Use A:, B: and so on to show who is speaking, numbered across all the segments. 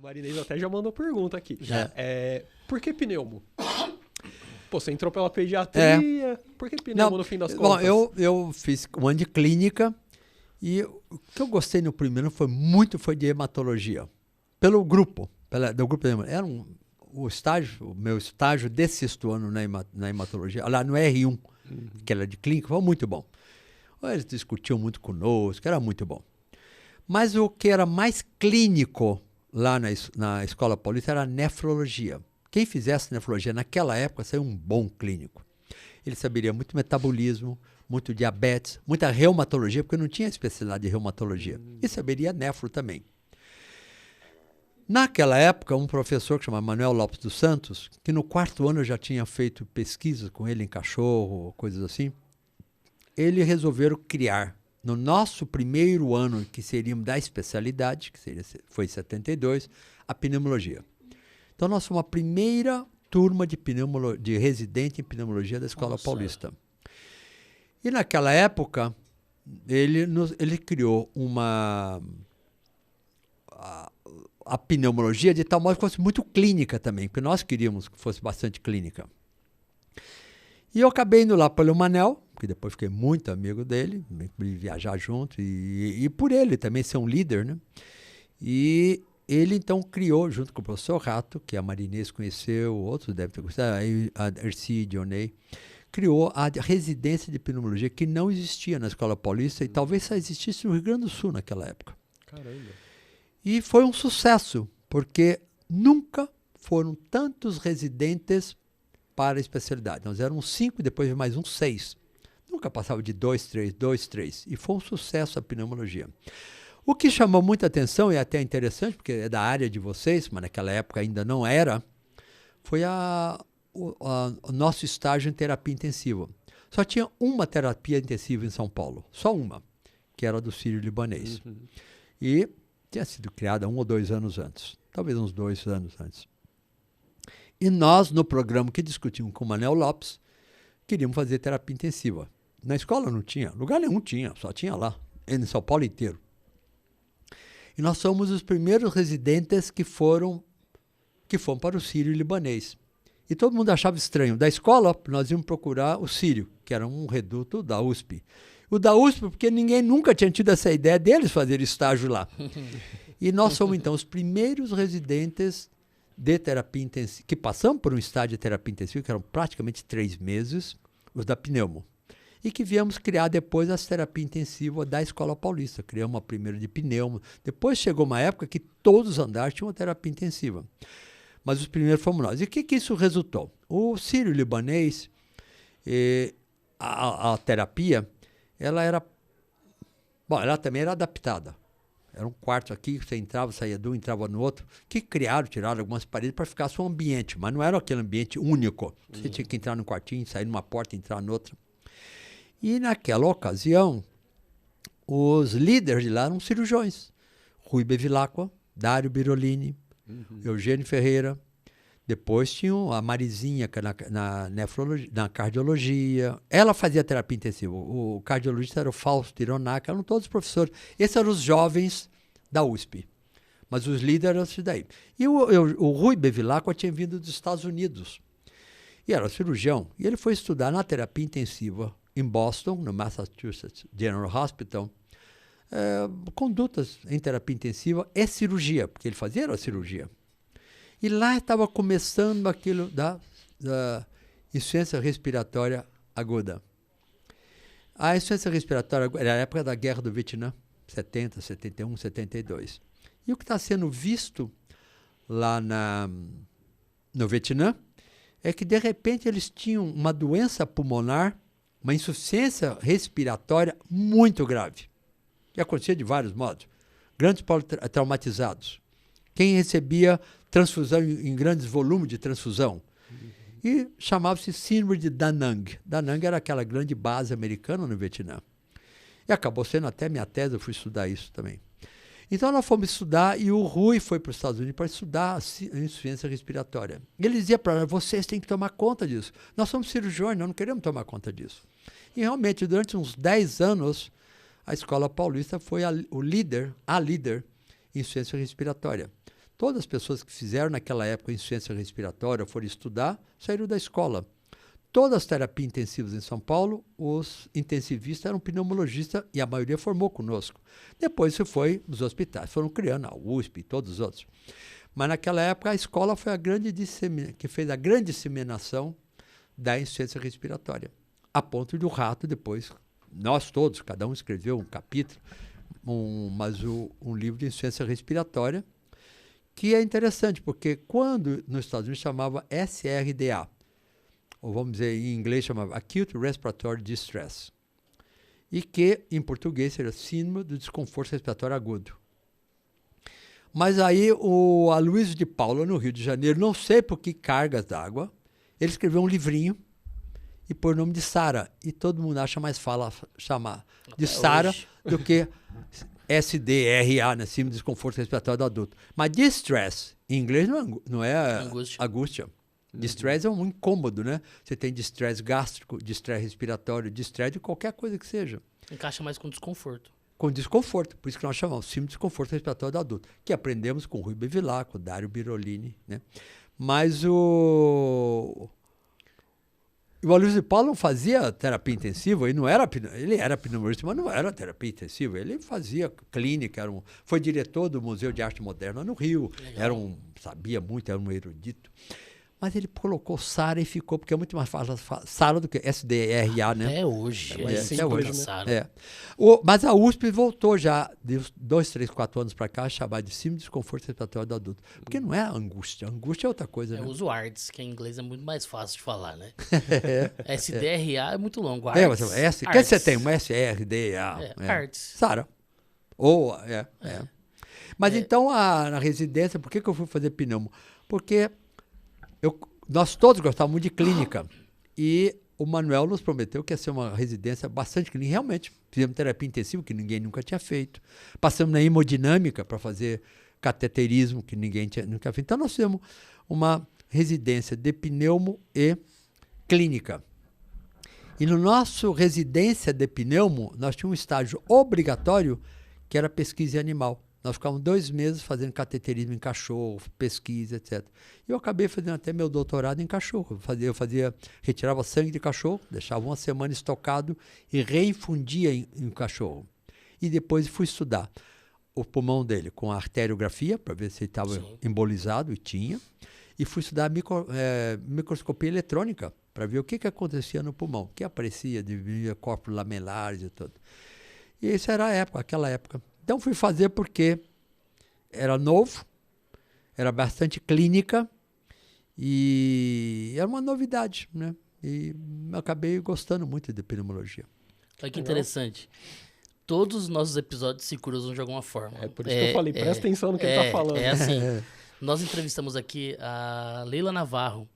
A: Marinês até já mandou pergunta aqui.
B: Já.
A: Por que pneumo? Pô, você entrou pela pediatria, por que pneumo no fim das contas?
B: Bom, eu fiz um ano de clínica e o que eu gostei no primeiro foi de hematologia. Pelo grupo, do grupo de hematologia. O meu estágio de sexto ano na hematologia, lá no R1, que era de clínica, foi muito bom. Eles discutiam muito conosco, era muito bom. Mas o que era mais clínico lá na Escola Paulista era a nefrologia. Quem fizesse nefrologia naquela época seria um bom clínico. Ele saberia muito metabolismo, muito diabetes, muita reumatologia, porque não tinha especialidade de reumatologia. E saberia nefro também. Naquela época, um professor que chamava Manuel Lopes dos Santos, que no quarto ano eu já tinha feito pesquisas com ele em cachorro, coisas assim, ele resolveram criar, no nosso primeiro ano, que seríamos da especialidade, foi em 72, a pneumologia. Então, nós fomos a primeira turma de residente em pneumologia da Escola Paulista. E naquela época, ele criou a pneumologia de tal modo que fosse muito clínica também, porque nós queríamos que fosse bastante clínica. E eu acabei indo lá pelo Manel, que depois fiquei muito amigo dele, viajar junto, e por ele também ser um líder, né? E ele então criou, junto com o professor Rato, que a Marinês conheceu, outros devem ter conhecido, a Erci Dionei, criou a residência de pneumologia, que não existia na Escola Paulista, e talvez só existisse no Rio Grande do Sul naquela época.
A: Caramba.
B: E foi um sucesso, porque nunca foram tantos residentes para a especialidade. Nós éramos 5 e depois mais uns 6. Nunca passava de 2, 3. E foi um sucesso a pneumologia. O que chamou muita atenção, e até interessante, porque é da área de vocês, mas naquela época ainda não era, foi o nosso estágio em terapia intensiva. Só tinha uma terapia intensiva em São Paulo, só uma, que era do Sírio-Libanês. E tinha sido criada 1 ou 2 anos antes, talvez uns 2 anos antes. E nós, no programa que discutimos com o Manuel Lopes, queríamos fazer terapia intensiva. Na escola não tinha, lugar nenhum tinha, só tinha lá, em São Paulo inteiro. E nós somos os primeiros residentes que foram para o Sírio-Libanês. E todo mundo achava estranho. Da escola, nós íamos procurar o Sírio, que era um reduto da USP. O da USP, porque ninguém nunca tinha tido essa ideia deles fazer estágio lá. E nós somos, então, os primeiros residentes de terapia intensiva, que passamos por um estágio de terapia intensiva, que eram praticamente 3 meses, os da pneumo. E que viemos criar depois as terapias intensivas da Escola Paulista. Criamos a primeira de pneumo. Depois chegou uma época que todos os andares tinham uma terapia intensiva. Mas os primeiros fomos nós. E o que isso resultou? O Sírio-Libanês, a terapia, ela também era adaptada. Era um quarto aqui, você entrava, saía de um, entrava no outro, que tiraram algumas paredes para ficar só um ambiente, mas não era aquele ambiente único. Você tinha que entrar num quartinho, sair numa porta, entrar noutra. E naquela ocasião, os líderes de lá eram cirurgiões. Rui Bevilacqua, Dário Birolini, Eugênio Ferreira. Depois tinha a Marizinha, que na nefrologia, na cardiologia. Ela fazia terapia intensiva. O cardiologista era o Fausto Ironac, eram todos professores. Esses eram os jovens da USP. Mas os líderes eram esses daí. E o Rui Bevilacqua tinha vindo dos Estados Unidos. E era cirurgião. E ele foi estudar na terapia intensiva em Boston, no Massachusetts General Hospital, condutas em terapia intensiva e cirurgia, porque ele fazia a cirurgia. E lá estava começando aquilo da insuficiência respiratória aguda. A insuficiência respiratória aguda era a época da Guerra do Vietnã, 70, 71, 72. E o que está sendo visto lá no Vietnã é que, de repente, eles tinham uma doença pulmonar, uma insuficiência respiratória muito grave. E acontecia de vários modos. Grandes traumatizados. Quem recebia transfusão em grandes volumes de transfusão. E chamava-se síndrome de Da Nang. Da Nang era aquela grande base americana no Vietnã. E acabou sendo até minha tese, eu fui estudar isso também. Então nós fomos estudar e o Rui foi para os Estados Unidos para estudar a insuficiência respiratória. E ele dizia para nós, vocês têm que tomar conta disso. Nós somos cirurgiões, nós não queremos tomar conta disso. E realmente, durante uns 10 anos, a Escola Paulista foi a líder em insuficiência respiratória. Todas as pessoas que fizeram naquela época insuficiência respiratória, foram estudar, saíram da escola. Todas as terapias intensivas em São Paulo, os intensivistas eram pneumologistas e a maioria formou conosco. Depois se foi, os hospitais foram criando, a USP e todos os outros. Mas naquela época a escola foi a que fez a grande disseminação da insuficiência respiratória. A ponto de o Rato depois, nós todos, cada um escreveu um capítulo, um livro de insuficiência respiratória, que é interessante, porque quando nos Estados Unidos chamava SRDA, ou vamos dizer em inglês chamava Acute Respiratory Distress, e que em português seria Síndrome do Desconforto Respiratório Agudo. Mas aí o Aloysio de Paula, no Rio de Janeiro, não sei por que cargas d'água, ele escreveu um livrinho e pôs o nome de SARA, e todo mundo acha mais chamar de SARA do que SDRA, né, Síndrome de Desconforto Respiratório do Adulto. Mas distress, em inglês não é angústia. Distress é um incômodo, né? Você tem distress gástrico, distress respiratório, distress de qualquer coisa que seja.
C: Encaixa mais com desconforto.
B: Com desconforto, por isso que nós chamamos síndrome de desconforto respiratório do adulto, que aprendemos com o Rui Bevilacqua, o Dário Birolini, né? Mas o Aloysio de Paula não fazia terapia intensiva, ele era pneumologista, mas não era terapia intensiva, ele fazia clínica, foi diretor do Museu de Arte Moderna no Rio, sabia muito, era um erudito. Mas ele colocou SARA e ficou, porque é muito mais fácil SARA do que SDRA, né?
C: Até hoje.
B: Até hoje,
C: né?
B: Mas a USP voltou já, de 2, 3, 4 anos para cá, a chamar de síndrome de desconforto respiratório do adulto. Porque não é angústia. Angústia é outra coisa, né?
C: Eu uso ARDS, que em inglês é muito mais fácil de falar, né? SDRA é muito longo.
B: ARDS. O que você tem? Um SRDA.
C: ARDS.
B: SARA. Mas então, na residência, por que eu fui fazer pneumo? Porque nós todos gostávamos muito de clínica e o Manuel nos prometeu que ia ser uma residência bastante clínica. Realmente, fizemos terapia intensiva, que ninguém nunca tinha feito. Passamos na hemodinâmica para fazer cateterismo, que ninguém nunca feito. Então, nós fizemos uma residência de pneumo e clínica. E no nosso residência de pneumo, nós tínhamos um estágio obrigatório, que era pesquisa em animal. Nós ficávamos 2 meses fazendo cateterismo em cachorro, pesquisa, etc. E eu acabei fazendo até meu doutorado em cachorro. Retirava sangue de cachorro, deixava uma semana estocado e reinfundia em cachorro. E depois fui estudar o pulmão dele com a arteriografia, para ver se ele estava embolizado, e tinha. E fui estudar microscopia eletrônica, para ver o que acontecia no pulmão, que aparecia, diminuía corpos lamelares e tudo. E essa era aquela época. Então fui fazer porque era novo, era bastante clínica e era uma novidade, né? E acabei gostando muito de pneumologia.
C: Olha que interessante. Todos os nossos episódios se cruzam de alguma forma.
A: É por isso que eu falei, presta atenção no que ele está falando.
C: É assim, nós entrevistamos aqui a Leila Navarro.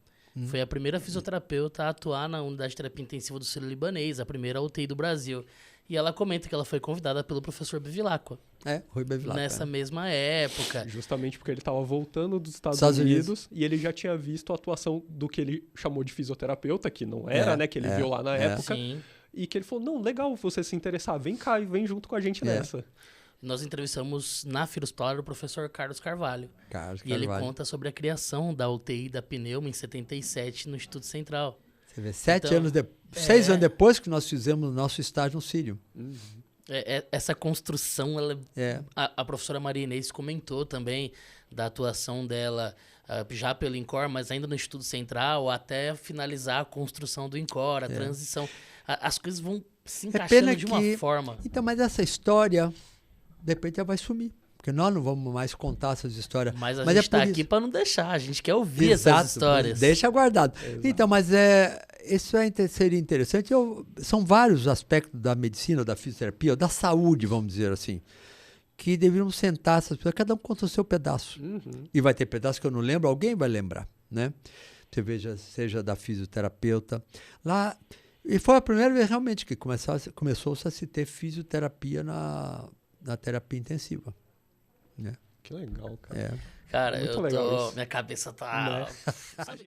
C: Foi a primeira fisioterapeuta a atuar na unidade de terapia intensiva do Sírio-Libanês, a primeira UTI do Brasil. E ela comenta que ela foi convidada pelo professor Bevilacqua.
B: Rui Bevilacqua.
C: Nessa mesma época.
A: Justamente porque ele estava voltando dos Estados Unidos e ele já tinha visto a atuação do que ele chamou de fisioterapeuta, que não era, né? Que ele viu lá na época.
C: Sim.
A: E que ele falou, não, legal você se interessar, vem cá e vem junto com a gente nessa.
C: Nós entrevistamos na Fira Hospitalar o professor Carlos Carvalho. E ele conta sobre a criação da UTI da pneuma em 77 no Instituto Central.
B: Você vê, 6 anos depois que nós fizemos o nosso estágio no Sírio.
C: Essa construção, a professora Maria Inês comentou também da atuação dela já pelo INCOR, mas ainda no Instituto Central, até finalizar a construção do INCOR, a transição. As coisas vão se encaixando de uma forma.
B: Então, mas essa história, de repente, já vai sumir. Porque nós não vamos mais contar essas histórias.
C: Mas a gente está aqui para não deixar. A gente quer ouvir essas histórias.
B: Deixa guardado. Então, mas isso seria interessante. São vários aspectos da medicina, da fisioterapia, ou da saúde, vamos dizer assim, que deveríamos sentar essas pessoas. Cada um conta o seu pedaço. E vai ter pedaço que eu não lembro, alguém vai lembrar, né? Você veja, seja da fisioterapeuta. Lá, e foi a primeira vez realmente que começou-se a se ter fisioterapia na terapia intensiva.
A: Que legal, cara.
C: Cara,
A: muito legal
C: minha cabeça tá...